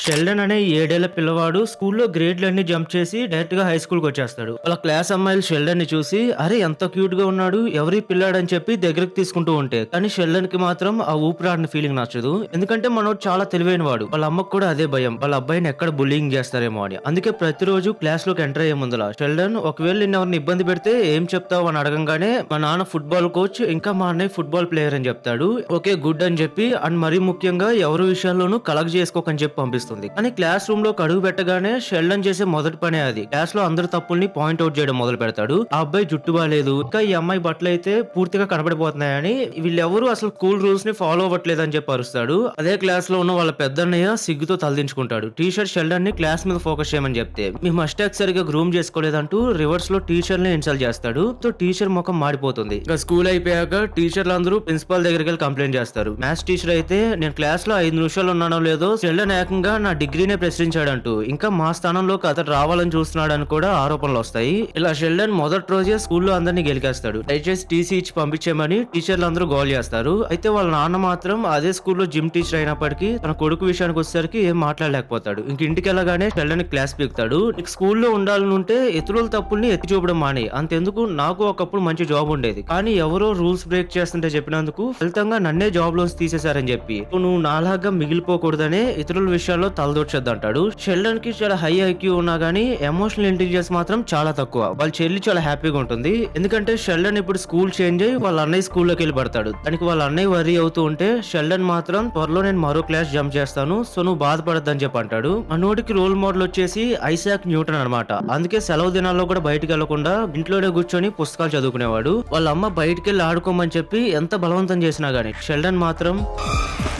Sheldon అనే 7 ఏళ్ల పిల్లవాడు స్కూల్లో గ్రేడ్‌లన్నీ జంప్ చేసి డైరెక్ట్‌గా హై స్కూల్‌కొచ్చేస్తాడు. వాళ్ళ క్లాస్ అమ్మాయిలు షెల్డన్‌ని చూసి అరే! ఎంత క్యూట్‌గా ఉన్నాడు. ఎవరీ పిల్లాడని చెప్పి దగ్గరికి తీసుకుంటూ ఉంటే, కానీ షెల్డన్‌కి మాత్రం ఆ ఊపిరాడని ఫీలింగ్ నచ్చదు. ఎందుకంటే మనోడు చాలా తెలివైనవాడు. వాళ్ళ అమ్మకు కూడా అదే భయం. వాళ్ళ అబ్బాయిని ఎక్కడ బుల్లీయింగ్ చేస్తారేమో అని. అందుకే ప్రతిరోజు క్లాస్‌లోకి ఎంటర్ అయ్యే ముందల షెల్డన్ ఒకవేళ నిన్నెవరైనా ఇబ్బంది పెడితే ఏం చెప్తావు అని అడగంగానే మా నాన్న ఫుట్‌బాల్ కోచ్, ఇంకా మా అన్నయ్య ఫుట్‌బాల్ ప్లేయర్ అని చెప్తాడు. ఓకే గుడ్ అని చెప్పి అండ్ మరీ ముఖ్యంగా ఎవరి విషయాల్లోనూ కలగ చేసుకోకని చెప్పి పంపిస్తుంది. కానీ క్లాస్ రూమ్ లోకి అడుగు పెట్టగానే షెల్డన్ చేసే మొదటి పనే అది. క్లాస్ లో అందరి తప్పుల్ని పాయింట్ అవుట్ చేయడం మొదలు పెడతాడు. ఆ అబ్బాయి జుట్టు బాలేదు, ఇంకా ఈ అమ్మాయి బట్టలు అయితే పూర్తిగా కనబడిపోతున్నాయని, వీళ్ళెవరూ అసలు స్కూల్ రూల్స్ ని ఫాలో అవ్వట్లేదు అని చెప్పి అరుస్తాడు. అదే క్లాస్ లో ఉన్న వాళ్ళ పెద్దన్నయ్య సిగ్గుతో తలదించుకుంటాడు. టీచర్ షెల్డన్ ని క్లాస్ మీద ఫోకస్ చేయమని చెప్తే, మీ మస్టాక్ సరిగా గ్రూమ్ చేసుకోలేదంటూ రివర్స్ లో టీచర్ ని ఇన్సల్ట్ చేస్తాడు. సో టీచర్ ముఖం మాడిపోతుంది. ఇంకా స్కూల్ అయిపోయాక టీచర్లు అందరూ ప్రిన్సిపాల్ దగ్గరికి వెళ్ళి కంప్లైంట్ చేస్తారు. మ్యాథ్స్ టీచర్ అయితే నేను క్లాస్ లో 5 నిమిషాలు ఉన్నానో లేదో షెల్డన్ ఏకంగా నా డిగ్రీనే ప్రశ్నించాడంటూ, ఇంకా మా స్థానంలోకి అతను రావాలని చూస్తున్నాడని కూడా ఆరోపణలు వస్తాయి. ఇలా షెల్డన్ మొదటి రోజే స్కూల్లో అందరినీ గెలికేస్తాడు. దయచేసి టీసీ ఇచ్చి పంపించేమని టీచర్లు అందరూ గోల్ చేస్తారు. అయితే వాళ్ళ నాన్న మాత్రం అదే స్కూల్లో జిమ్ టీచర్ అయినప్పటికీ తన కొడుకు విషయానికి వచ్చేసరికి ఏం మాట్లాడలేకపోతాడు. ఇంక ఇంటికి వెళ్ళగానే షెల్డన్ క్లాస్ పీకుతాడు. నీకు స్కూల్లో ఉండాలని ఉంటే ఇతరుల తప్పుల్ని ఎత్తి చూపడం మాని, అంతెందుకు నాకు ఒకప్పుడు మంచి జాబ్ ఉండేది, కానీ ఎవరో రూల్స్ బ్రేక్ చేస్తుంటే చెప్పినందుకు ఫలితంగా నన్నే జాబ్ లోన్స్ తీసేశారని చెప్పి నువ్వు నాలాగా మిగిలిపోకూడదనే ఇతరుల విషయాల్లో తలదూర్చొద్దు అంటాడు. షెల్డన్ కి చాలా హై ఐక్యూ ఉన్నా గానీ ఎమోషనల్ ఇంటెలిజెన్స్ మాత్రం చాలా తక్కువ. వాళ్ళ చెల్లి చాలా హ్యాపీగా ఉంటుంది. ఎందుకంటే షెల్డన్ ఇప్పుడు స్కూల్ చేంజ్ అయ్యి వాళ్ళ అన్నయ్య స్కూల్లోకి వెళ్ళి పడతాడు. దానికి వాళ్ళ అన్నయ్య వరీ అవుతూ ఉంటే షెల్డన్ మాత్రం త్వరలో నేను మరో క్లాస్ జంప్ చేస్తాను, సో నువ్వు బాధపడద్దని చెప్పి అంటాడు. మనోడికి రోల్ మోడల్ వచ్చేసి ఐసాక్ న్యూటన్ అనమాట. అందుకే సెలవు దినాల్లో కూడా బయటకు వెళ్లకుండా ఇంట్లోనే కూర్చొని పుస్తకాలు చదువుకునేవాడు. వాళ్ళ అమ్మ బయటికి వెళ్ళి ఆడుకోమని చెప్పి ఎంత బలవంతం చేసినా గానీ షెల్డన్ మాత్రం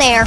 There,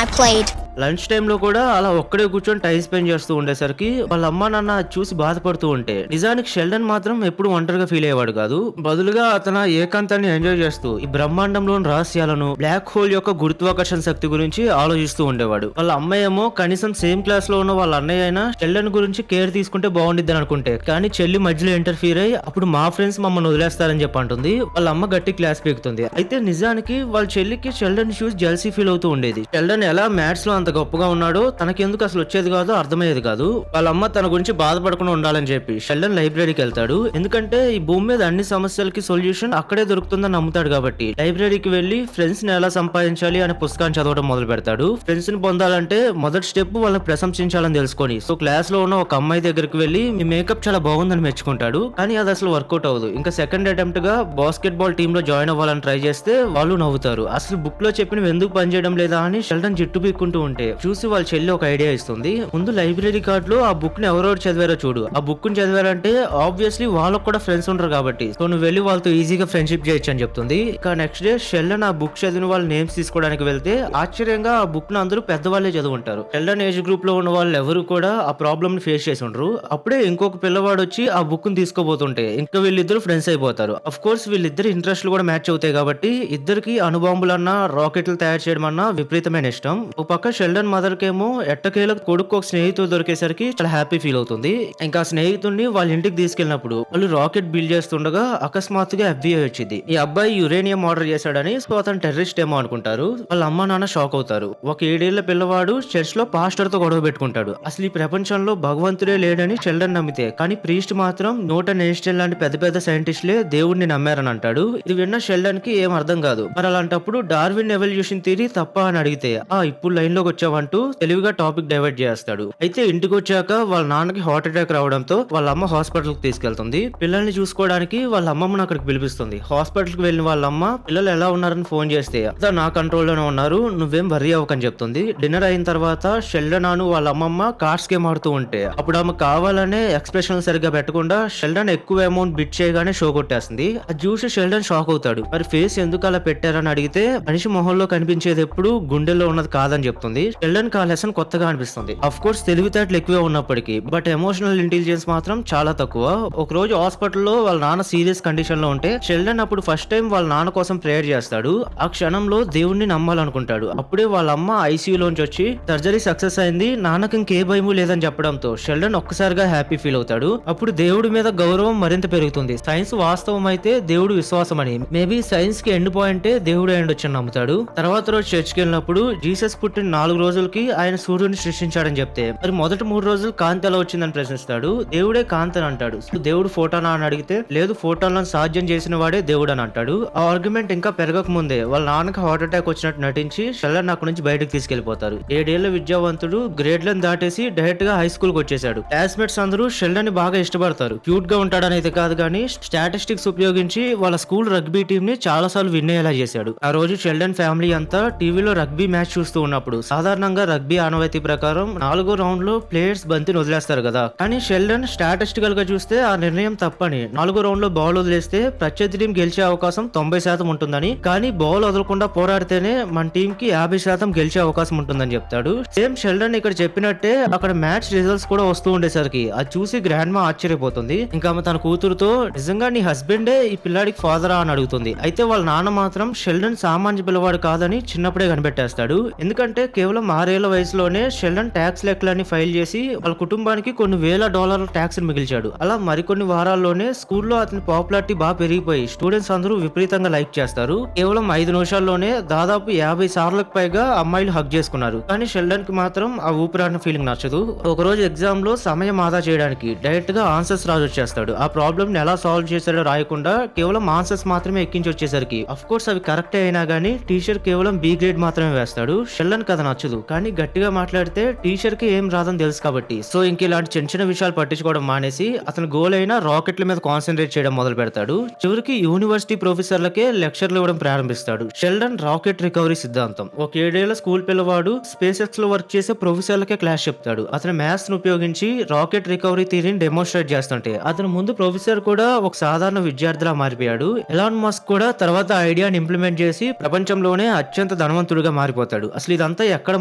I played. Lunch time లో కూడా అలా ఒక్కడే కూర్చొని టైం స్పెండ్ చేస్తూ ఉండేసరికి వాళ్ళ అమ్మ నాన్న అది చూసి బాధపడుతూ ఉంటే, నిజానికి షెల్డన్ మాత్రం ఎప్పుడు ఒంటరిగా ఫీల్ అయ్యేవాడు కాదు. బదులుగా అతను ఏకాంతాన్ని ఎంజాయ్ చేస్తూ ఈ బ్రహ్మాండంలోని రహస్యాలను, బ్లాక్ హోల్ యొక్క గురుత్వాకర్షణ శక్తి గురించి ఆలోచిస్తూ ఉండేవాడు. వాళ్ళ అమ్మాయి ఏమో కనీసం సేమ్ క్లాస్ లో ఉన్న వాళ్ళ అన్నయ్య అయినా షెల్డన్ గురించి కేర్ తీసుకుంటే బాగుండిద్దని అనుకుంటే, కానీ చెల్లి మధ్యలో ఇంటర్ఫీర్ అయ్యి అప్పుడు మా ఫ్రెండ్స్ మమ్మల్ని వదిలేస్తారని చెప్పి అంటుంది. వాళ్ళ అమ్మ గట్టి క్లాస్ పీకుతుంది. అయితే నిజానికి వాళ్ళ చెల్లికి షెల్డన్ చూసి జెల్సీ ఫీల్ అవుతూ ఉండేది. షెల్డన్ ఎలా మ్యాథ్స్ లో అంత గొప్పగా ఉన్నాడో తనకెందుకు అసలు వచ్చేది కాదు, అర్థమయ్యేది కాదు. వాళ్ళ అమ్మ తన గురించి బాధపడకుండా ఉండాలని చెప్పి షెల్డన్ లైబ్రరీకి వెళ్తాడు. ఎందుకంటే ఈ భూమి మీద అన్ని సమస్యలకి సొల్యూషన్ అక్కడే దొరుకుతుందని నమ్ముతాడు కాబట్టి లైబ్రరీకి వెళ్లి ఫ్రెండ్స్ ని ఎలా సంపాదించాలి అనే పుస్తకాన్ని చదవడం మొదలు పెడతాడు. ఫ్రెండ్స్ ని పొందాలంటే మొదటి స్టెప్ వాళ్ళని ప్రశంసించాలని తెలుసుకొని, సో క్లాస్ లో ఉన్న ఒక అమ్మాయి దగ్గరికి వెళ్లి మీ మేకప్ చాలా బాగుందని మెచ్చుకుంటాడు. కానీ అది అసలు వర్కౌట్ అవ్వదు. ఇంకా సెకండ్ అటెంప్ట్ గా బాస్కెట్ బాల్ టీమ్ లో జాయిన్ అవ్వాలని ట్రై చేస్తే వాళ్ళు నవ్వుతారు. అసలు బుక్ లో చెప్పినవి ఎందుకు పనిచేయడం లేదా అని షెల్డన్ జుట్టు పీక్కుంటూ ఉంటే చూసి వాళ్ళ చెల్లి ఒక ఐడియా ఇస్తుంది. ముందు లైబ్రరీ కార్డ్ లో ఆ బుక్ ని ఎవరెవరు చదివారో చూడు. ఆ బుక్ ని చదివారంటే ఆబ్వియస్లీ వాళ్ళకు కూడా ఫ్రెండ్స్ ఉంటారు కాబట్టి, సో నువ్వు వెళ్ళి వాళ్ళతో ఈజీగా ఫ్రెండ్షిప్ చేయొచ్చు అని చెప్తుంది. ఇక నెక్స్ట్ డే షెల్డన్ ఆ బుక్ చదివిన వాళ్ళ నేమ్స్ తీసుకోవడానికి వెళ్తే ఆశ్చర్యంగా ఆ బుక్ ను అందరూ పెద్దవాళ్ళే చదువుంటారు. షెల్డన్ ఏజ్ గ్రూప్ లో ఉన్న వాళ్ళు ఎవరు కూడా ఆ ప్రాబ్లమ్ ని ఫేస్ చేసి ఉండరు. అప్పుడే ఇంకొక పిల్లవాడు వచ్చి ఆ బుక్ ని తీసుకోబోతుంటే ఇంకా వీళ్ళిద్దరు ఫ్రెండ్స్ అయిపోతారు. అఫ్ కోర్స్ వీళ్ళిద్దరు ఇంట్రెస్ట్ కూడా మ్యాచ్ అవుతాయి కాబట్టి ఇద్దరికి అణుబాంబులన్నా రాకెట్లు తయారు చేయడం అన్నా విపరీతమైన ఇష్టం. ఒక పక్క షెల్డన్ మదర్ కేమో ఎట్టకేలకు కొడుకు ఒక స్నేహితుడు దొరికేసరికి చాలా హ్యాపీ ఫీల్ అవుతుంది. ఇంకా స్నేహితుడిని వాళ్ళ ఇంటికి తీసుకెళ్ళినప్పుడు వాళ్ళు రాకెట్ బిల్డ్ చేస్తుండగా అకస్మాత్తుగా FBI వచ్చింది. ఈ అబ్బాయి యురేనియం ఆర్డర్ చేశాడని, సో అతను టెర్రరిస్ట్ ఏమో అనుకుంటారు. వాళ్ళ అమ్మ నాన్న షాక్ అవుతారు. ఒక 7 ఏళ్ల పిల్లవాడు చర్చ్ లో పాస్టర్ తో గొడవ పెట్టుకుంటాడు. అసలు ఈ ప్రపంచంలో భగవంతుడే లేడని షెల్డన్ నమ్మితే, కానీ ప్రీస్ట్ మాత్రం న్యూటన్, ఐన్స్టైన్ లాంటి పెద్ద పెద్ద సైంటిస్టులే దేవుడిని నమ్మారని అంటాడు. ఇది విన్న షెల్డన్ కి ఏం అర్థం కాదు. మరి అలాంటప్పుడు డార్విన్ ఎవల్యూషన్ థియరీ తప్ప అని అడిగితే, ఇప్పుడు లైన్ లోకి వచ్చావంటూ తెలివిగా టాపిక్ డైవర్ట్ చేస్తాడు. అయితే ఇంటికి వచ్చాక వాళ్ళ నాన్నకి హార్ట్ అటాక్ రావడంతో వాళ్ళ అమ్మ హాస్పిటల్ కి తీసుకెళ్తుంది. పిల్లల్ని చూసుకోవడానికి వాళ్ళ అమ్మమ్మను అక్కడికి పిలిపిస్తుంది. హాస్పిటల్ కి వెళ్ళిన వాళ్ళ అమ్మ పిల్లలు ఎలా ఉన్నారని ఫోన్ చేస్తే నా కంట్రోల్ లోనే ఉన్నారు, నువ్వేం వర్రీ అవ్వకని చెప్తుంది. డిన్నర్ అయిన తర్వాత షెల్డన్ వాళ్ళ అమ్మమ్మ కార్డ్స్ గేమ్ ఆడుతూ ఉంటే అప్పుడు ఆమె కావాలనే ఎక్స్ప్రెషన్ సరిగ్గా పెట్టకుండా షెల్డన్ ఎక్కువ అమౌంట్ బిట్ చేయగానే షో కొట్టేస్తుంది. అది చూసి షెల్డన్ షాక్ అవుతాడు. మరి ఫేస్ ఎందుకు అలా పెట్టారని అడిగితే మనిషి మొహంలో కనిపించేది ఎప్పుడు గుండెల్లో ఉన్నది కాదని చెప్తుంది. షెల్డన్ కి ఆ లెసన్ కొత్తగా అనిపిస్తుంది. అఫ్ కోర్స్ తెలివితేటలు ఎక్కువే ఉన్నప్పటికీ బట్ ఎమోషనల్ ఇంటెలిజెన్స్ మాత్రం చాలా తక్కువ. ఒక రోజు హాస్పిటల్లో వాళ్ళ నాన్న సీరియస్ కండిషన్ లో ఉంటే షెల్డన్ అప్పుడు ఫస్ట్ టైం వాళ్ళ నాన్న కోసం ప్రేయర్ చేస్తాడు. ఆ క్షణంలో దేవుణ్ణి నమ్మాలనుకుంటాడు. అప్పుడే వాళ్ళ అమ్మ ఐసీయూలోంచి వచ్చి సర్జరీ సక్సెస్ అయింది, నాన్నకి ఇంకే భయము లేదని చెప్పడంతో షెల్డన్ ఒక్కసారిగా హ్యాపీ ఫీల్ అవుతాడు. అప్పుడు దేవుడి మీద గౌరవం మరింత పెరుగుతుంది. సైన్స్ వాస్తవం అయితే దేవుడు విశ్వాసం అని, మేబీ సైన్స్ కి ఎండ్ పాయింటే దేవుడు అయ్యుండొచ్చని నమ్ముతాడు. తర్వాత రోజు చర్చ్కి వెళ్ళినప్పుడు జీసస్ పుట్టిన 4 4 రోజులకి ఆయన సూర్యుడిని సృష్టించాడని చెప్తే, మరి మొదటి 3 రోజులు కాంతి ఎలా వచ్చిందని ప్రశ్నిస్తాడు. దేవుడే కాంతి అని అంటాడు. సో దేవుడు ఫోటానా అని అడిగితే, లేదు ఫోటాన్లను సాధ్యం చేసిన వాడే దేవుడు అని అంటాడు. ఆ ఆర్గ్యుమెంట్ ఇంకా పెరగక ముందే వాళ్ళ నాన్నకి హార్ట్ అటాక్ వచ్చినట్టు నటించి షెల్డన్ అక్కడి నుంచి బయటకు తీసుకెళ్లిపోతారు. 7 ఏళ్ల విద్యావంతుడు గ్రేడ్లను దాటేసి డైరెక్ట్ గా హై స్కూల్ కి వచ్చేసాడు. క్లాస్మేట్స్ అందరూ షెల్డన్ ని బాగా ఇష్టపడతారు. క్యూట్ గా ఉంటాడని అయితే కాదు కానీ స్టాటిస్టిక్స్ ఉపయోగించి వాళ్ళ స్కూల్ రగ్బీ టీం ని చాలా సార్లు విన్ అయ్యేలా చేశాడు. ఆ రోజు షెల్డన్ ఫ్యామిలీ అంతా టీవీలో రగ్బీ మ్యాచ్ చూస్తూ ఉన్నప్పుడు సాధారణంగా రగ్బీ ఆనవాయితీ ప్రకారం 4వ రౌండ్ లో ప్లేయర్స్ బంతిని వదిలేస్తారు కదా, కానీ షెల్డన్ స్టాటిస్టికల్ గా చూస్తే ఆ నిర్ణయం తప్పని. 4వ రౌండ్ లో బాల్ వదిలేస్తే ప్రత్యర్థి టీం గెలిచే అవకాశం 90% ఉంటుందని, కానీ బాల్ వదలకుండా పోరాడితేనే మన టీం కి 50% గెలిచే అవకాశం ఉంటుందని చెప్తాడు. సేమ్ షెల్డన్ ఇక్కడ చెప్పినట్టే అక్కడ మ్యాచ్ రిజల్ట్స్ కూడా వస్తూ ఉండేసరికి అది చూసి గ్రాండ్ మా ఆశ్చర్యపోతుంది. ఇంకా ఆమె తన కూతురుతో, నిజంగా నీ హస్బెండే ఈ పిల్లాడికి ఫాదరా అని అడుగుతుంది. అయితే వాళ్ళ నాన్న మాత్రం షెల్డన్ సామాన్య పిల్లవాడు కాదని చిన్నప్పుడే కనిపెట్టేస్తాడు. ఎందుకంటే కేవలం 6 ఏళ్ల వయసులోనే షెల్డన్ ట్యాక్స్ లెక్కలన్నీ ఫైల్ చేసి వాళ్ళ కుటుంబానికి కొన్ని వేల డాలర్ల ట్యాక్స్ మిగిల్చాడు. అలా మరికొన్ని వారాల్లోనే స్కూల్లో అతని పాపులారిటీ బాగా పెరిగిపోయి స్టూడెంట్స్ అందరూ విపరీతంగా లైక్ చేస్తారు. కేవలం 5 నిమిషాల్లోనే దాదాపు 50 సార్లకు పైగా అమ్మాయిలు హగ్ చేసుకున్నారు. కానీ షెల్డన్ కి మాత్రం ఆ ఊపిరాడిన ఫీలింగ్ నచ్చదు. ఒకరోజు ఎగ్జామ్ లో సమయం ఆదా చేయడానికి డైరెక్ట్ గా ఆన్సర్స్ రాసి వచ్చేస్తాడు. ఆ ప్రాబ్లమ్ ని ఎలా సాల్వ్ చేశాడో రాయకుండా కేవలం ఆన్సర్స్ మాత్రమే ఎక్కించి వచ్చేసరికి అఫ్ కోర్స్ అవి కరెక్ట్ అయినా గానీ టీచర్ కేవలం బి గ్రేడ్ మాత్రమే వేస్తాడు. షెల్డన్ కథ నచ్చదు, కానీ గట్టిగా మాట్లాడితే టీచర్ కి ఏం రాదని తెలుసు కాబట్టి సో ఇంక ఇలాంటి చిన్న చిన్న విషయాలు పట్టించుకోవడం మానేసి అతని గోల్ అయిన రాకెట్ల మీద కాన్సన్ట్రేట్ చేయడం మొదలు పెడతాడు. చివరికి యూనివర్సిటీ ప్రొఫెసర్లకే లెక్చర్లు ఇవ్వడం ప్రారంభిస్తాడు. షెల్డన్ రాకెట్ రికవరీ సిద్ధాంతం. ఒక 7 ఏళ్ల స్కూల్ పిల్లవాడు స్పేస్ ఎక్స్ లో వర్క్ చేసే ప్రొఫెసర్లకే క్లాస్ చెప్తాడు. అతని మ్యాథ్స్ ను ఉపయోగించి రాకెట్ రికవరీ థియరీని డెమోన్స్ట్రేట్ చేస్తుంటే అతను ముందు ప్రొఫెసర్ కూడా ఒక సాధారణ విద్యార్థిలా మారిపోయాడు. ఎలాన్ మస్క్ కూడా తర్వాత ఐడియాని ఇంప్లిమెంట్ చేసి ప్రపంచంలోనే అత్యంత ధనవంతుడిగా మారిపోతాడు. అసలు ఇదంతా ఎక్కడ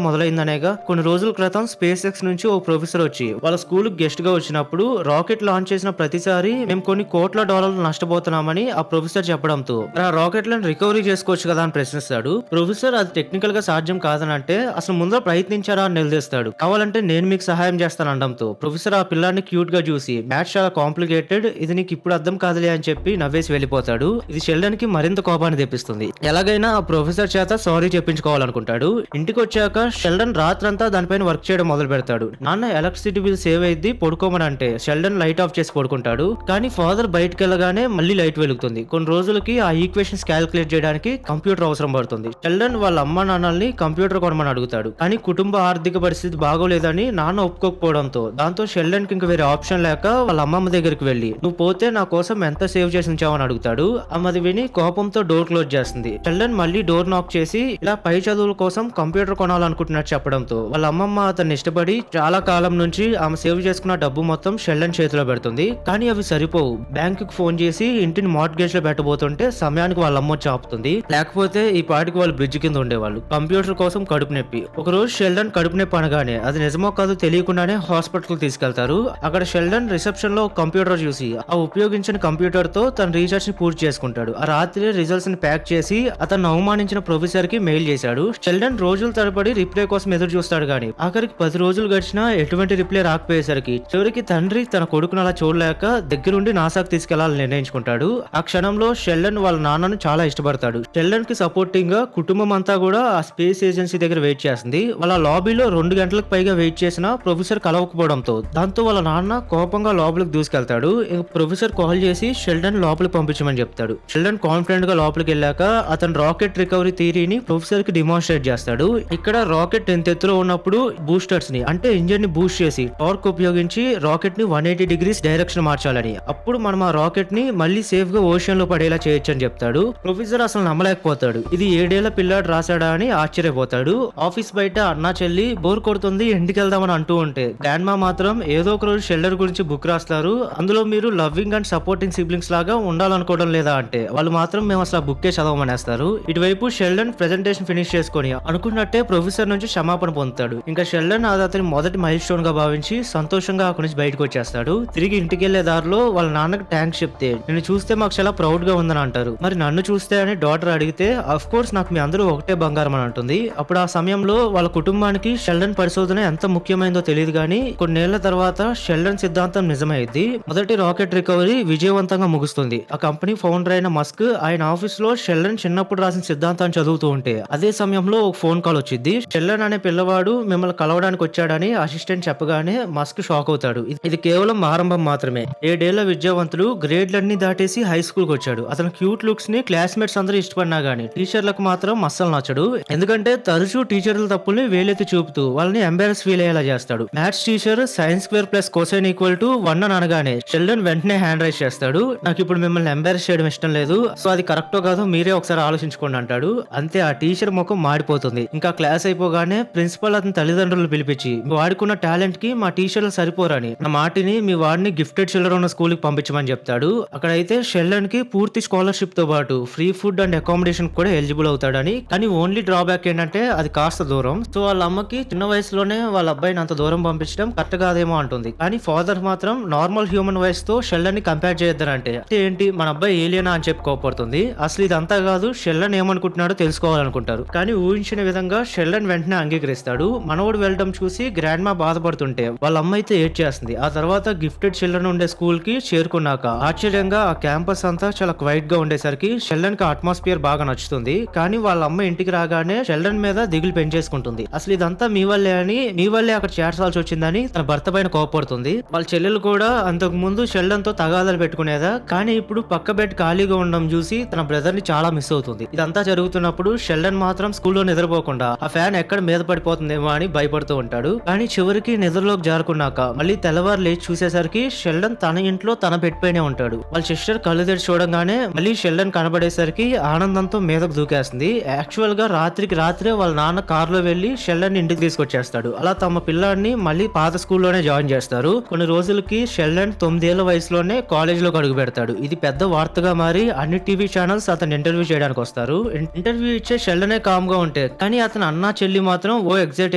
మొదలైందనేగా కొన్ని రోజుల క్రితం స్పేస్ ఎక్స్ నుంచి ఓ ప్రొఫెసర్ వచ్చి వాళ్ళ స్కూల్ గెస్ట్ గా వచ్చినప్పుడు రాకెట్ లాంచ్ చేసిన ప్రతిసారి మేము కొన్ని కోట్ల డాలర్లు నష్టపోతున్నామని ఆ ప్రొఫెసర్ చెప్పడంతో ఆ రాకెట్లను రికవరీ చేసుకోవచ్చు కదా అని ప్రశ్నిస్తాడు. ప్రొఫెసర్ అది టెక్నికల్ గా సాధ్యం కాదని అంటే అసలు ముందర ప్రయత్నించారా అని నిలదీస్తాడు. కావాలంటే నేను మీకు సహాయం చేస్తాను అనడంతో ప్రొఫెసర్ ఆ పిల్లాన్ని క్యూట్ గా చూసి మ్యాథ్స్ చాలా కాంప్లికేటెడ్, ఇది నీకు ఇప్పుడు అర్థం కాదులే అని చెప్పి నవ్వేసి వెళ్ళిపోతాడు. ఇది షెల్డన్ కి మరింత కోపాన్ని తెప్పిస్తుంది. ఎలాగైనా ఆ ప్రొఫెసర్ చేత సారీ చెప్పించుకోవాలనుకుంటాడు. ఇంటికి వచ్చాక షెల్డన్ రాత్రంతా దానిపైన వర్క్ చేయడం మొదలు పెడతాడు. నాన్న ఎలక్ట్రిసిటీ బిల్ సేవ్ అయింది పడుకోమని అంటే షెల్డన్ లైట్ ఆఫ్ చేసి పడుకుంటాడు. కానీ ఫాదర్ బయటకు వెళ్ళగానే మళ్ళీ లైట్ వెలుగుతుంది. కొన్ని రోజులకి ఆ ఈక్వేషన్స్ క్యాలిక్యులేట్ చేయడానికి కంప్యూటర్ అవసరం పడుతుంది. షెల్డన్ వాళ్ళ అమ్మ నాన్నల్ని కంప్యూటర్ కొనమని అడుగుతాడు. కానీ కుటుంబ ఆర్థిక పరిస్థితి బాగోలేదని నాన్న ఒప్పుకోకపోవడంతో దాంతో షెల్డన్ కి ఇంకా వేరే ఆప్షన్ లేక వాళ్ళ అమ్మమ్మ దగ్గరికి వెళ్లి నువ్వు పోతే నా కోసం ఎంత సేవ్ చేసి ఉంచావని అడుగుతాడు. అమ్మది విని కోపంతో డోర్ క్లోజ్ చేస్తుంది. షెల్డన్ మళ్ళీ డోర్ నాక్ చేసి ఇలా పై చదువుల కోసం కంప్యూటర్ కొనాలనుకుంటున్నట్టు చెప్పడంతో వాళ్ళ అమ్మమ్మ అతన్ని ఇష్టపడి చాలా కాలం నుంచి ఆమె సేవ్ చేసుకున్న డబ్బు మొత్తం షెల్డన్ చేతిలో పెడుతుంది. కానీ అవి సరిపోవు. బ్యాంక్ కు ఫోన్ చేసి ఇంటిని మార్ట్గేజ్ లో పెట్టబోతుంటే సమయానికి వాళ్ళ అమ్మ వచ్చి ఆపుతుంది. లేకపోతే ఈ పాటికి వాళ్ళు బ్రిడ్జ్ కింద ఉండేవాళ్ళు. కంప్యూటర్ కోసం కడుపు నొప్పి. ఒక రోజు షెల్డన్ కడుపు నొప్పి అనగానే అది నిజమో కాదు తెలియకుండానే హాస్పిటల్ తీసుకెళ్తారు. అక్కడ షెల్డన్ రిసెప్షన్ లో కంప్యూటర్ చూసి ఆ ఉపయోగించిన కంప్యూటర్ తో తన రీసెర్చ్ ని పూర్తి చేసుకుంటాడు. ఆ రాత్రి రిజల్ట్స్ ని ప్యాక్ చేసి అతను అవమానించిన ప్రొఫెసర్ కి మెయిల్ చేశాడు. షెల్డన్ రోజుల తరబడి రిప్లై కోసం ఎదురు చూస్తాడు గానీ ఆఖరికి 10 రోజులు గడిచినా ఎటువంటి రిప్లై రాకపోయేసరికి చివరికి తండ్రి తన కొడుకును అలా చూడలేక దగ్గరుండి నాసాకు తీసుకెళ్లాలని నిర్ణయించుకుంటాడు. ఆ క్షణంలో షెల్డన్ వాళ్ళ నాన్నను చాలా ఇష్టపడతాడు. షెల్డన్ కి సపోర్టింగ్ గా కుటుంబం అంతా కూడా ఆ స్పేస్ ఏజెన్సీ దగ్గర వెయిట్ చేస్తుంది. వాళ్ళ లాబీలో 2 గంటలకు పైగా వెయిట్ చేసిన ప్రొఫెసర్ కలవకపోవడంతో దాంతో వాళ్ళ నాన్న కోపంగా లోపలికి దూసుకెళ్తాడు. ప్రొఫెసర్ కాల్ చేసి షెల్డన్ లోపలికి పంపించమని చెప్తాడు. షెల్డన్ కాన్ఫిడెంట్ గా లోపలికి వెళ్ళాక అతను రాకెట్ రికవరీ థియరీని ప్రొఫెసర్ కి డిమాన్స్ట్రేట్ చేస్తాడు. ఇక్కడ రాకెట్ ఎంత ఎత్తులో ఉన్నప్పుడు బూస్టర్స్ ని అంటే ఇంజిన్ ని బూస్ట్ చేసి టార్క్ ఉపయోగించి రాకెట్ ని 180 డిగ్రీస్ డైరెక్షన్ మార్చాలని, అప్పుడు మనం ఆ రాకెట్ ని మళ్ళీ సేఫ్ గా ఓషన్ లో పడేలా చేయొచ్చు అని చెప్తాడు. ప్రొఫెసర్ అసలు నమ్మలేకపోతాడు. ఇది 7 ఏళ్ల పిల్లాడు రాశాడా అని ఆశ్చర్యపోతాడు. ఆఫీస్ బయట అన్నా చెల్లి బోర్ కొడుతుంది ఇంటికి వెళ్దామని అంటూ ఉంటే గ్రాండ్ మా మాత్రం ఏదో ఒక రోజు షెల్డన్ గురించి బుక్ రాస్తారు, అందులో మీరు లవ్వింగ్ అండ్ సపోర్టింగ్ సిబ్లింగ్స్ లాగా ఉండాలనుకోవడం లేదా అంటే వాళ్ళు మాత్రం మేము అసలు బుక్కే చదవమనేస్తారు. ఇటువైపు షెల్డన్ ప్రెజెంటేషన్ ఫినిష్ చేసుకుని అనుకున్నట్టే ప్రొఫెసర్ నుంచి క్షమాపణ పొందుతాడు. ఇంకా షెల్డన్ అది అతని మొదటి మైల్ స్టోన్ గా భావించి సంతోషంగా అక్కడి నుంచి బయటకు వచ్చేస్తాడు. తిరిగి ఇంటికి వెళ్లే దారిలో వాళ్ళ నాన్నకి థ్యాంక్స్ చెప్తే నిన్ను చూస్తే మాకు చాలా ప్రౌడ్ గా ఉందని అంటారు. మరి నన్ను చూస్తే అని డాటర్ అడిగితే అఫ్ కోర్స్ నాకు మీ అందరూ ఒకటే బంగారం అని అంటుంది. అప్పుడు ఆ సమయంలో వాళ్ళ కుటుంబానికి షెల్డన్ పరిశోధన ఎంత ముఖ్యమైనదో తెలియదు కానీ కొన్నేళ్ల తర్వాత షెల్డన్ సిద్ధాంతం నిజమైంది. మొదటి రాకెట్ రికవరీ విజయవంతంగా ముగుస్తుంది. ఆ కంపెనీ ఫౌండర్ అయిన మస్క్ ఆయన ఆఫీస్ లో షెల్డన్ చిన్నప్పుడు రాసిన సిద్ధాంతాన్ని చదువుతూ ఉంటే అదే సమయంలో ఒక ఫోన్ కాల్ వచ్చింది. షెల్డన్ అనే పిల్లవాడు మిమ్మల్ని కలవడానికి వచ్చాడని అసిస్టెంట్ చెప్పగానే మస్క్ షాక్ అవుతాడు. ఇది కేవలం ఆరంభం మాత్రమే. 7 ఏళ్ల విద్యావంతుడు గ్రేడ్లన్నీ దాటేసి హై స్కూల్ కి వచ్చాడు. అతను క్యూట్ లుక్స్ ని క్లాస్మేట్స్ అందరూ ఇష్టపడినా గానీ టీచర్లకు మాత్రం అస్సలు నచ్చడు. ఎందుకంటే తరచూ టీచర్ల తప్పుల్ని వేలెత్తి చూపుతూ వాళ్ళని ఎంబారస్ ఫీల్ అయ్యేలా చేస్తాడు. Maths teacher science square plus cosine equal to 1 అని అనగానే షెల్డన్ వెంటనే హ్యాండ్ రైజ్ చేస్తాడు. నాకు ఇప్పుడు మిమ్మల్ని ఎంబారస్ చేయడం ఇష్టం లేదు, సో అది కరెక్టో కాదో మీరే ఒకసారి ఆలోచించుకోండి అంటాడు. అంతే, ఆ టీచర్ ముఖం మాడిపోతుంది. ఇంకా క్లాస్ అయిపోగానే ప్రిన్సిపల్ అతని తల్లిదండ్రులు పిలిపించి వాడుకున్న టాలెంట్ కి మా టీచర్లు సరిపోరని నా మాటిని మీ వాడిని గిఫ్టెడ్ చిల్డ్రన్ ఉన్న స్కూల్ కి పంపించమని చెప్తాడు. అక్కడైతే షెల్డన్ కి పూర్తి స్కాలర్షిప్ తో పాటు ఫ్రీ ఫుడ్ అండ్ అకామిడేషన్ కూడా ఎలిజిబుల్ అవుతాడని. కానీ ఓన్లీ డ్రాబ్యాక్ ఏంటంటే అది కాస్త దూరం. సో వాళ్ళ అమ్మకి చిన్న వయసులోనే వాళ్ళ అబ్బాయిని అంత దూరం పంపించడం కరెక్ట్ కాదేమో అంటుంది. కానీ ఫాదర్ మాత్రం నార్మల్ హ్యూమన్ వాయిస్ తో షెల్డన్ ని కంపేర్ చేయొద్దనంటే ఏంటి మన అబ్బాయి ఏలియనా అని చెప్పి కోపడుతుంది. అసలు ఇదంతా కాదు, షెల్డన్ ఏమనుకుంటున్నాడో తెలుసుకోవాలనుకుంటారు. కానీ ఊహించిన విధంగా షెల్డన్ వెంటనే అంగీకరిస్తాడు. మనవడు వెళ్ళడం చూసి గ్రాండ్ మా బాధపడుతుంటే వాళ్ళ అమ్మ అయితే ఏడ్ చేస్తుంది. ఆ తర్వాత గిఫ్టెడ్ చిల్డ్రన్ ఉండే స్కూల్ కి చేరుకున్నాక ఆశ్చర్యంగా ఆ క్యాంపస్ అంతా చాలా క్వైట్ గా ఉండేసరికి షెల్డన్ కి అట్మాస్ఫియర్ బాగా నచ్చుతుంది. కానీ వాళ్ళ అమ్మ ఇంటికి రాగానే షెల్డన్ మీద దిగులు పెంచేసుకుంటుంది. అసలు ఇదంతా మీ వల్లే అని, మీ వల్లే అక్కడ చేర్చాల్సి వచ్చిందని తన భర్త పైన కోపడుతుంది. వాళ్ళ చెల్లెలు కూడా అంతకు ముందు షెల్డన్ తో తగాదాలు పెట్టుకునేదా, కానీ ఇప్పుడు పక్క బెడ్ ఖాళీగా ఉండడం చూసి తన బ్రదర్ ని చాలా మిస్ అవుతుంది. ఇదంతా జరుగుతున్నప్పుడు షెల్డన్ మాత్రం స్కూల్లో నిద్రపోకుండా ఆ ఫ్యాన్ ఎక్కడ మీద పడిపోతుందేమో అని భయపడుతూ ఉంటాడు. కానీ చివరికి నిద్రలోకి జారుకున్నాక మళ్ళీ తెల్లవారు లేచి చూసేసరికి షెల్డన్ తన ఇంట్లో తన బెడ్ పైనే ఉంటాడు. వాళ్ళ సిస్టర్ కళ్ళు తెరిచి చూడంగానే మళ్ళీ షెల్డన్ కనబడేసరికి ఆనందంతో మీదకు దూకేస్తుంది. యాక్చువల్ గా రాత్రికి రాత్రే వాళ్ళ నాన్న కారులో వెళ్లి షెల్డన్ ఇంటికి తీసుకొచ్చేస్తాడు. అలా తమ పిల్లాడిని మళ్ళీ పాత స్కూల్లోనే జాయిన్ చేస్తారు. కొన్ని రోజులకి షెల్డన్ 9 ఏళ్ల వయసులోనే కాలేజ్ లోకి అడుగు పెడతాడు. ఇది పెద్ద వార్తగా మారి అన్ని టీవీ ఛానల్స్ అతను ఇంటర్వ్యూ చేయడానికి వస్తారు. ఇంటర్వ్యూ ఇచ్చే షెల్డనే కామ్ గా ఉంటే, కానీ అతను అన్న చెల్లి మాత్రం ఎగ్జైట్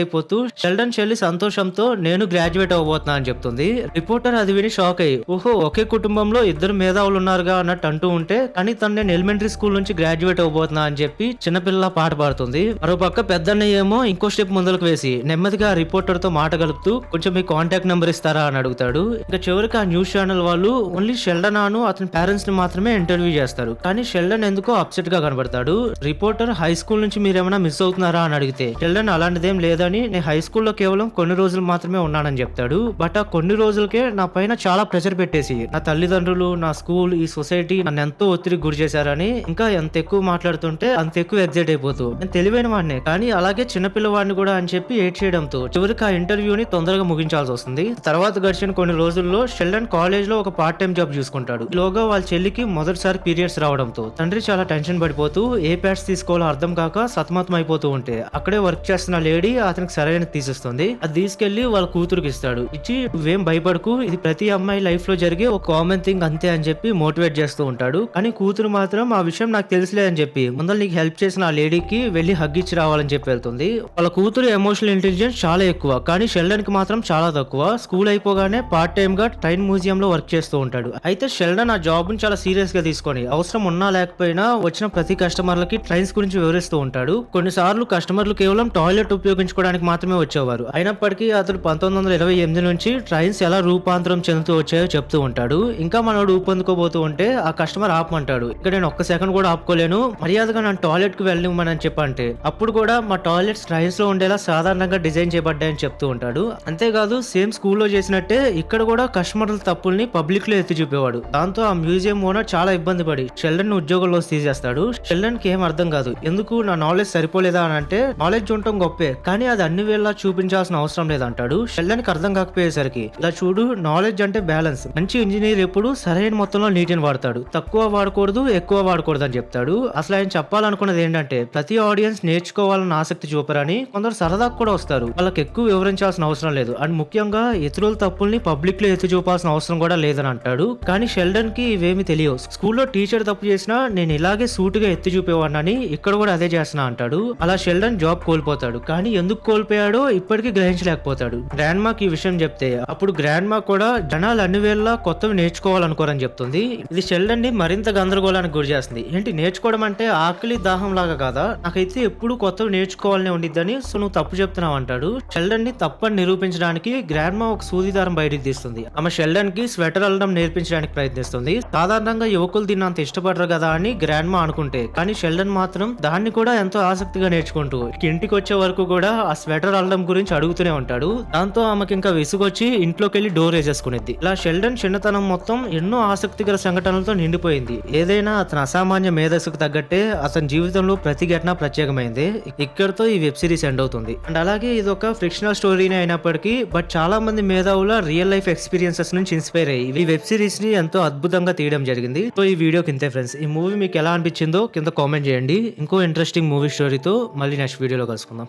అయిపోతూ షెల్డన్ చెల్లి సంతోషంతో నేను గ్రాడ్యుయేట్ అవ్వబోతున్నా అని చెప్తుంది. రిపోర్టర్ అది విని షాక్ అయ్యి ఓహో ఒకే కుటుంబంలో ఇద్దరు మేధావులు ఉన్నారుగా అన్నట్టు అంటూ ఉంటే, కానీ తను నేను ఎలిమెంటరీ స్కూల్ నుంచి గ్రాడ్యుయేట్ అవ్వబోతున్నా అని చెప్పి చిన్నపిల్ల పాట పాడుతుంది. మరోపక్క పెద్దన్నయ్య ఏమో ఇంకో స్టెప్ ముందుకు వేసి నెమ్మదిగా రిపోర్టర్ తో మాట కలుపుతూ కొంచెం మీ కాంటాక్ట్ నెంబర్ ఇస్తారా అని అడుగుతాడు. ఇంకా చివరికి ఆ న్యూస్ ఛానల్ వాళ్ళు ఓన్లీ షెల్డన్ అను అతని పేరెంట్స్ ని మాత్రమే ఇంటర్వ్యూ చేస్తారు. కానీ షెల్డన్ ఎందుకో అప్సెట్ గా కనబడతాడు. రిపోర్టర్ హై స్కూల్ నుంచి మీరేమైనా మిస్ అవుతున్నారా అని అడిగితే షెల్డన్ అలాంటిదేం లేదని, నేను హై స్కూల్లో కేవలం కొన్ని రోజులు మాత్రమే ఉన్నానని చెప్తాడు. బట్ ఆ కొన్ని రోజులకే నా పైన చాలా ప్రెషర్ పెట్టేసి నా తల్లిదండ్రులు, నా స్కూల్, ఈ సొసైటీ నన్ను ఎంతో ఒత్తిడికి గురి చేశారని, ఇంకా ఎంత ఎక్కువ మాట్లాడుతుంటే అంత ఎక్కువ ఎగ్జైట్ అయిపోతూ నేను తెలివైన వాడినే కానీ అలాగే చిన్నపిల్లవాడిని కూడా అని చెప్పి ఏడ్ చేయడంతో చివరికి ఆ ఇంటర్వ్యూని తొందరగా ముగించాల్సి వస్తుంది. తర్వాత గడిచిన కొన్ని రోజుల్లో షెల్డన్ కాలేజ్ లో ఒక పార్ట్ టైం జాబ్ చూసుకుంటాడు. ఈలోగా వాళ్ళ చెల్లికి మొదటిసారి పీరియడ్స్ రావడంతో తండ్రి చాలా టెన్షన్ పడిపోతూ ఏ ప్యాడ్స్ తీసుకోవాలో అర్థం కాక సతమతం అయిపోతూ ఉంటే అక్కడే వర్క్ చేస్తున్న లేడీ అతనికి సరైన తీసిస్తుంది. అది తీసుకెళ్లి వాళ్ళ కూతురుకి ఇస్తాడు. ఇచ్చి నువ్వేం భయపడకు, ఇది ప్రతి అమ్మాయి లైఫ్ లో జరిగే ఒక కామన్ థింగ్ అంతే అని చెప్పి మోటివేట్ చేస్తూ ఉంటాడు. కానీ కూతురు మాత్రం ఆ విషయం నాకు తెలుసులే అని చెప్పి ముందర నీకు హెల్ప్ చేసిన ఆ లేడీకి వెళ్లి హగ్ ఇచ్చి రావాలని చెప్పి వెళ్తుంది. వాళ్ళ కూతురు ఎమోషనల్ ఇంటెలిజెన్స్ చాలా ఎక్కువ, కానీ షెల్డన్ కి మాత్రం చాలా తక్కువ. స్కూల్ అయిపోగానే పార్ట్ టైమ్ గా ట్రైన్ మ్యూజియం లో వర్క్ చేస్తూ ఉంటాడు. అయితే షెల్డన్ ఆ జాబ్ ని చాలా సీరియస్ గా తీసుకొని అవసరం ఉన్నా లేకపోయినా వచ్చిన ప్రతి కస్టమర్లకి ట్రైన్స్ గురించి వివరిస్తూ ఉంటాడు. కొన్నిసార్లు కస్టమర్లు కేవలం టాయిలెట్ ఉపయోగించుకోవడానికి మాత్రమే వచ్చేవారు. అయినప్పటికీ అతడు 1928 నుంచి ట్రైన్స్ ఎలా రూపాంతరం చెందుతూ వచ్చాయో చెప్తూ ఉంటాడు. ఇంకా మనోడు ఊపందుకోబోతూ ఉంటే ఆ కస్టమర్ ఆపమంటాడు. ఇక్కడ నేను ఒక్క సెకండ్ కూడా ఆపుకోలేను, మర్యాదగా నన్ను టాయిలెట్ కి వెళ్ళనివ్వమని చెప్పంటే అప్పుడు కూడా మా టాయిలెట్స్ ట్రైన్స్ లో ఉండేలా సాధారణంగా డిజైన్ చేయబడ్డాయని చెప్తూ ఉంటాడు. అంతేకాదు సేమ్ స్కూల్లో చేసినట్టే ఇక్కడ కూడా కస్టమర్ల తప్పుల్ని పబ్లిక్ లో ఎత్తి చూపేవాడు. దాంతో ఆ మ్యూజియం ఓనర్ చాలా ఇబ్బంది పడి షెల్డన్ ఉద్యోగంలో తీసేస్తాడు. షెల్డన్ కి ఏం అర్థం కాదు. ఎందుకు నా నాలెడ్జ్ సరిపోలేదా అని అంటే నాలెడ్జ్ ఉండటం గొప్పే, కానీ అది అన్ని వేళ చూపించాల్సిన అవసరం లేదంటాడు. షెల్డన్ కి అర్థం కాకపోయేసరికి ఇలా చూడు, నాలెడ్జ్ అంటే బ్యాలెన్స్. మంచి ఇంజనీర్ ఎప్పుడు సరైన మొత్తంలో నీటిని వాడతాడు, తక్కువ వాడకూడదు ఎక్కువ వాడకూడదు అని చెప్తాడు. అసలు ఆయన చెప్పాలనుకున్నది ఏంటంటే ప్రతి ఆడియన్స్ నేర్చుకోవాలన్న ఆసక్తి చూపరని, కొందరు సరదాకు కూడా వస్తారు, వాళ్ళకి ఎక్కువ వివరించాల్సిన అవసరం లేదు, అండ్ ముఖ్యంగా ఇతరుల తప్పుల్ని పబ్లిక్ లో ఎత్తి చూపాల్సిన అవసరం కూడా లేదని అంటాడు. కానీ షెల్డన్ కి ఇవేమి తెలియవు. స్కూల్లో టీచర్ తప్పు చేసినా నేను ఇలాగే సూటుగా ఎత్తి చూపేవాడినని ఇక్కడ కూడా అదే చేస్తున్నా అంటాడు. అలా షెల్డన్ జాబ్ కోల్పోతాడు. కానీ ఎందుకు కోల్పోయాడో ఇప్పటికీ గ్రహించలేకపోతాడు. గ్రాండ్ మాకి ఈ విషయం చెప్తే అప్పుడు గ్రాండ్ మా కూడా జనాలు అన్ని వేళ కొత్తవి నేర్చుకోవాలనుకోరని చెప్తుంది. ఇది షెల్డన్ ని మరింత గందరగోళానికి గురి చేస్తుంది. ఏంటి నేర్చుకోవడం అంటే ఆకలి దాహం లాగా కాదా, నాకైతే ఎప్పుడు కొత్తవి నేర్చుకోవాలని ఉండిద్దని, సో నువ్వు తప్పు చెప్తున్నావు అంటాడు. షెల్డన్ ని తప్పని నిరూపించడానికి గ్రాండ్ మా ఒక సూదిదారం బయటికి తీస్తుంది. ఆమె షెల్డన్ కి స్వెటర్ అల్లడం నేర్పించడానికి ప్రయత్నిస్తుంది. సాధారణంగా యువకులు దీన్ని అంత ఇష్టపడరు కదా అని గ్రాండ్ మా అనుకుంటే, కానీ షెల్డన్ మాత్రం దాన్ని కూడా ఎంతో ఆసక్తిగా నేర్చుకుంటూ ఇంటికి వచ్చే వరకు కూడా ఆ స్వెటర్ అల్లడం గురించి అడుగుతూనే ఉంటాడు. దాంతో ఆమెకి ఇంకా విసుగొచ్చి ఇంట్లోకెళ్ళి డోర్ వేసేసుకునేది. ఇలా షెల్డన్ చిన్నతనం మొత్తం ఎన్నో ఆసక్తికర సంఘటనలతో నిండిపోయింది. ఏదైనా అతని అసామాన్య మేధస్సుకు తగ్గట్టే అతని జీవితంలో ప్రతి ఘటన ప్రత్యేకమైంది. ఇక్కడితో ఈ వెబ్ సిరీస్ ఎండ్ అవుతుంది. అండ్ అలాగే ఇది ఒక ఫ్రిక్షనల్ స్టోరీనే అయినప్పటికీ బట్ చాలా మంది మేధావుల రియల్ లైఫ్ ఎక్స్పీరియన్సెస్ నుంచి ఇన్స్పైర్ అయ్యి ఈ వెబ్ సిరీస్ ని ఎంతో అద్భుతంగా తీయడం జరిగింది. సో ఈ వీడియోకి ఇంతే ఫ్రెండ్స్. ఈ మూవీ మీకు ఎలా అనిపించిందో కింద కామెంట్ చేయండి. ఇంకో ఇంట్రెస్టింగ్ మూవీ స్టోరీతో మళ్ళీ నెక్స్ట్ వీడియోలో కలుసుకుందాం.